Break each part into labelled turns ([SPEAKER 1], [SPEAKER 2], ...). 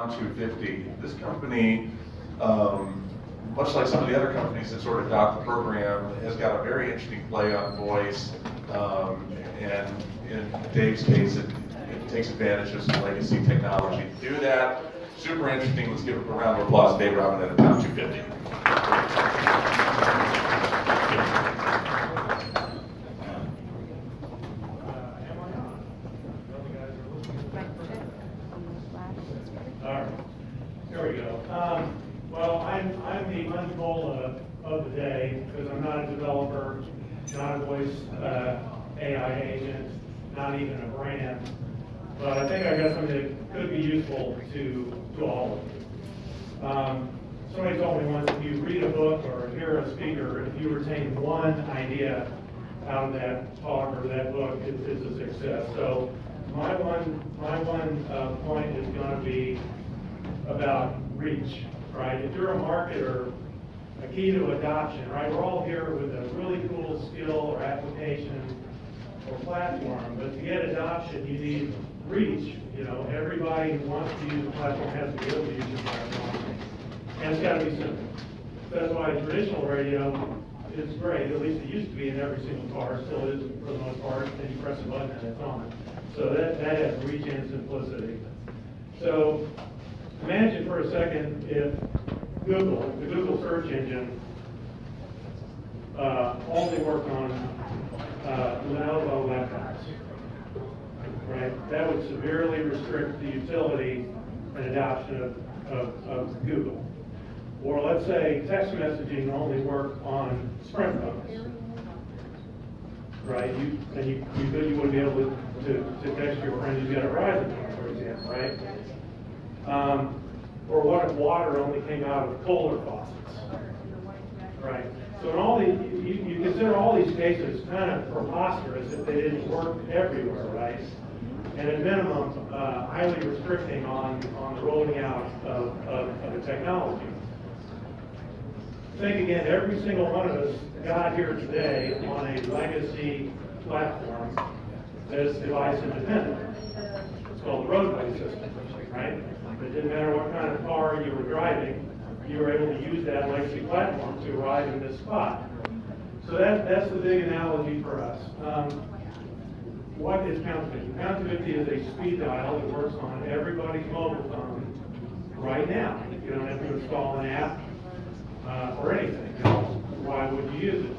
[SPEAKER 1] 250. This company, much like some of the other companies that sort of adopt the program, has got a very interesting play on voice. And in Dave's case, it takes advantage of some legacy technology to do that. Super interesting. Let's give a round of applause to Dave Robinett at Town 250.
[SPEAKER 2] All right, here we go. Well, I'm the Uncola of the day because I'm not a developer, not a voice AI agent, not even a brand. But I think I got something that could be useful to all of you. Somebody told me once, if you read a book or hear a speaker, if you retain one idea out of that talk or that book, it's a success. So my one point is going to be about reach, right? If you're a marketer, a key to adoption, right? We're all here with a really cool skill or application or platform, but to get adoption, you need reach. You know, everybody who wants to use the platform has to be able to use the platform, and it's got to be simple. That's why traditional radio is great. At least it used to be in every single car, still is for the most part, and you press a button and it's on. So that has reach and simplicity. So imagine for a second if Google, the Google search engine, only worked on Lenovo laptops, right? That would severely restrict the utility and adoption of Google. Or let's say text messaging only worked on Sprint phones, right? You wouldn't be able to text your friend who's got a Verizon phone, for example, right? Or what if water only came out of Kohler faucets, right? So in all these, you consider all these cases kind of preposterous if they didn't work everywhere, right? And at minimum, highly restricting on the rolling out of the technology. Think again, every single one of us got here today on a legacy platform that is device independent. It's called the roadway system, right? It didn't matter what kind of car you were driving, you were able to use that legacy platform to arrive in this spot. So that's the big analogy for us. What is Count 50? Count 50 is a speed dial that works on everybody's mobile phone right now. You don't have to install an app or anything else. Why would you use it?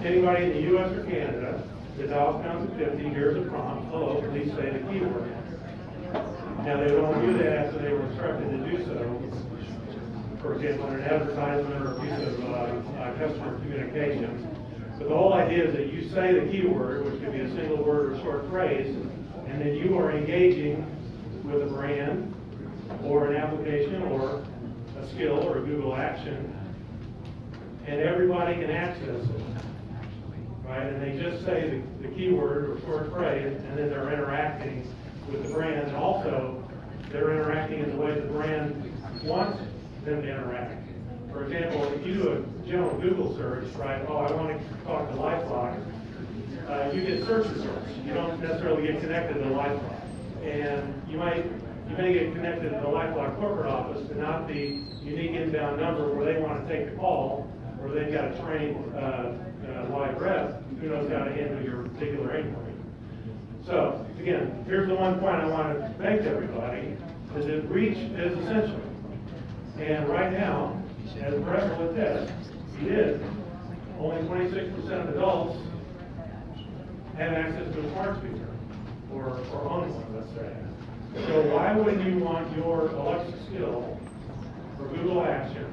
[SPEAKER 2] Anybody in the U.S. or Canada that dials Count 50, here's a prompt. Hello, please say the keyword. Now, they would only do that after they were instructed to do so. For example, in an advertisement or a piece of customer communication. But the whole idea is that you say the keyword, which could be a single word or short phrase, and then you are engaging with a brand or an application or a skill or a Google action, and everybody can access it, right? And they just say the keyword or short phrase, and then they're interacting with the brand, and also they're interacting in the way the brand wants them to interact. For example, if you do a general Google search, right, oh, I want to talk to LifeLock, you get search results. You don't necessarily get connected to LifeLock. And you may get connected to the LifeLock corporate office, but not the unique inbound number where they want to take the call, or they've got a trained live rep who knows how to handle your particular inquiry. So, again, here's the one point I want to make to everybody, is that reach is essential. And right now, as Brett will attest, he did, only 26% of adults have access to a smart speaker, or own one, let's say. So why wouldn't you want your Alexa skill for Google Action,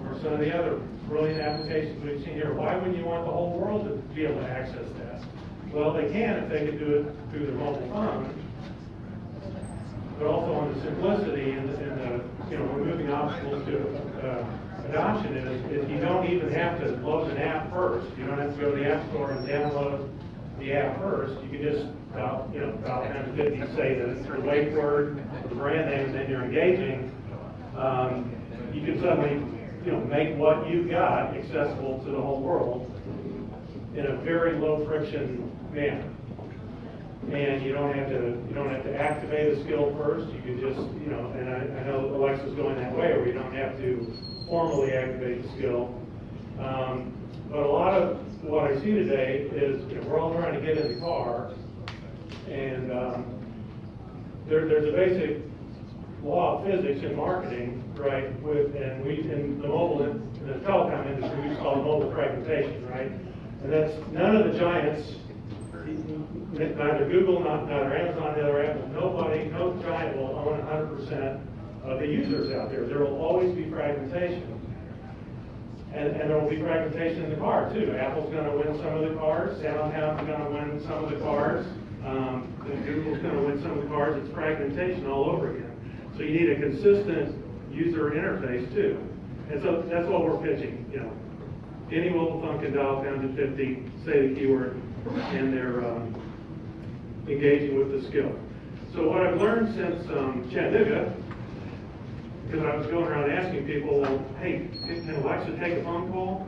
[SPEAKER 2] or some of the other brilliant applications we've seen here, why wouldn't you want the whole world to be able to access that? Well, they can if they could do it through their mobile phone, but also on the simplicity and the removing obstacles to adoption is you don't even have to load an app first. You don't have to go to the App Store and download the app first. You can just dial Count 50, say the wake word, the brand name, and then you're engaging. You can suddenly make what you've got accessible to the whole world in a very low friction manner. and you don't have to activate a skill first. You can just, and I know Alexa's going that way, where you don't have to formally activate the skill. But a lot of what I see today is, we're all trying to get in the car, and there's a basic law of physics in marketing, right? And we in the telecom industry, we call it mobile fragmentation, right? And that's none of the giants, neither Google, neither Amazon, neither Apple, no giant will own 100% of the users out there. There will always be fragmentation. And there will be fragmentation in the car too. Apple's going to win some of the cars, SoundHound's going to win some of the cars, and Google's going to win some of the cars. It's fragmentation all over again. So you need a consistent user interface too. And so that's what we're pitching. Any mobile phone can dial pound to 50, say the keyword, and they're engaging with the skill. So what I've learned since Chattanooga, because I was going around asking people, well, hey, can Alexa take a phone call?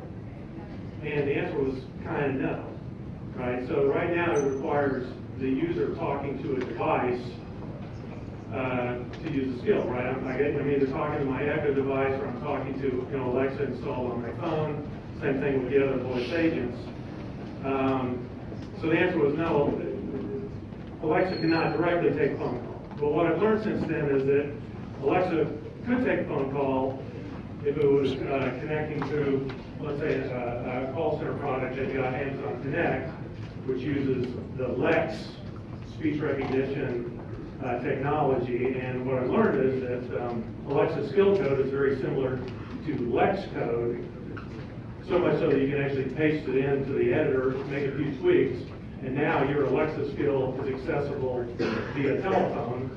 [SPEAKER 2] And the answer was kind of no, right? So right now it requires the user talking to a device to use the skill, right? I'm either talking to my Echo device or I'm talking to Alexa installed on my phone. Same thing with the other voice agents. So the answer was no. Alexa cannot directly take a phone call. But what I've learned since then is that Alexa could take a phone call if it was connecting to, let's say, a call center product that got Amazon Connect, which uses the Lex speech recognition technology. And what I've learned is that Alexa skill code is very similar to Lex code, so much so that you can actually paste it into the editor, make a few tweaks, and now your Alexa skill is accessible via telephone,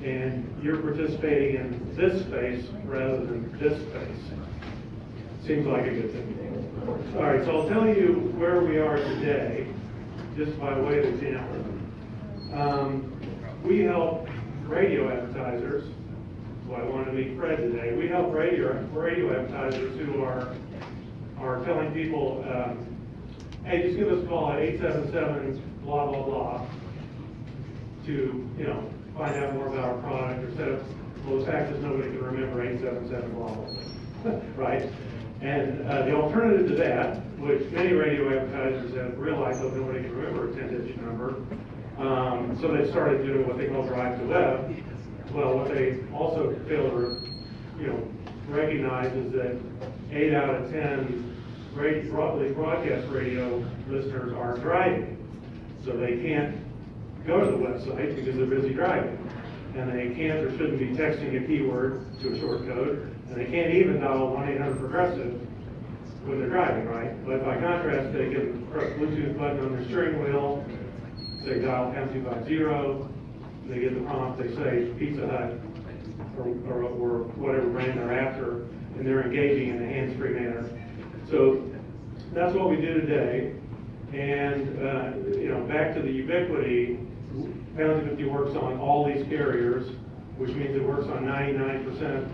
[SPEAKER 2] and you're participating in this space rather than this space. Seems like a good thing. All right, so I'll tell you where we are today, just by way of example. We help radio advertisers. So I wanted to meet Fred today. We help radio advertisers who are telling people, hey, just give us a call at 877 blah blah blah to find out more about our product, or set up. Well, the fact is nobody can remember 877 blah blah, right? And the alternative to that, which many radio advertisers have realized that nobody can remember a 10-digit number, so they started doing what they call drive to web. Well, what they also fail to recognize is that 8 out of 10 broadcast radio listeners are driving, so they can't go to the website because they're busy driving, and they can't or shouldn't be texting a keyword to a short code, and they can't even dial 1-800-PROGRESSIVE when they're driving, right? But by contrast, they can press the Bluetooth button on their steering wheel, say dial pound 250, they get the prompt, they say Pizza Hut or whatever brand they're after, and they're engaging in a hands-free manner. So that's what we do today. And back to the ubiquity, Pound 250 works on all these carriers, which means it works on 99%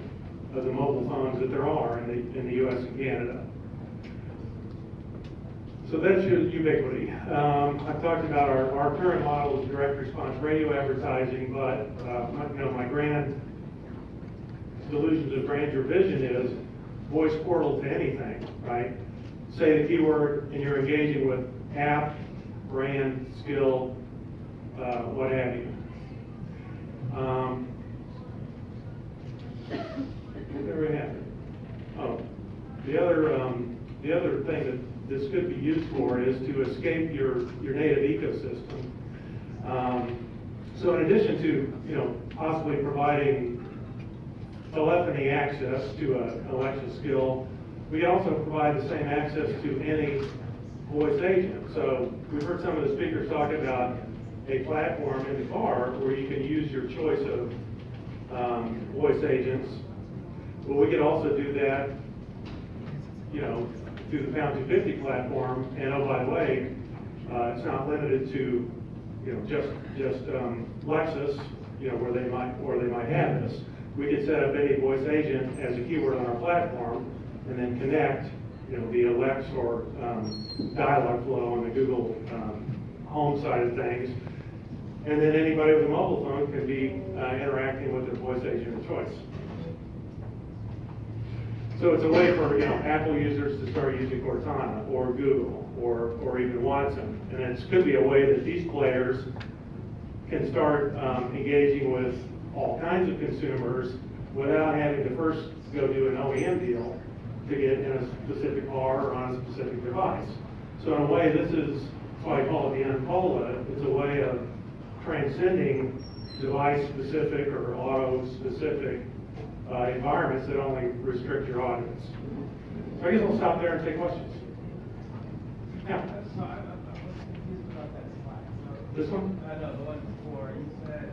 [SPEAKER 2] of the mobile phones that there are in the U.S. and Canada. So that's your ubiquity. I've talked about our current model is direct response radio advertising, but my grand delusions of grandeur vision is voice portal to anything, right? Say the keyword and you're engaging with app, brand, skill, what have you. What do we have? Oh, the other thing that this could be used for is to escape your native ecosystem. So in addition to possibly providing telephony access to an Alexa skill, we can also provide the same access to any voice agent. So we've heard some of the speakers talk about a platform in the car where you can use your choice of voice agents. But we could also do that, through the Pound 250 platform. And oh, by the way, it's not limited to just Lexus, where they might have this. We could set up any voice agent as a keyword on our platform, and then connect, via Lex or Dialogflow on the Google Home side of things, And then anybody with a mobile phone can be interacting with their voice agent of choice. So it's a way for Apple users to start using Cortana or Google or even Watson. And it could be a way that these players can start engaging with all kinds of consumers without having to first go do an OEM deal to get in a specific car or on a specific device. So in a way, this is why I call it the Unpola. It's a way of transcending device-specific or auto-specific environments that only restrict your audience. So I guess I'll stop there and take questions. Yeah.
[SPEAKER 3] So I'm confused about that slide. So,
[SPEAKER 2] This one?
[SPEAKER 3] I know, the one before, you said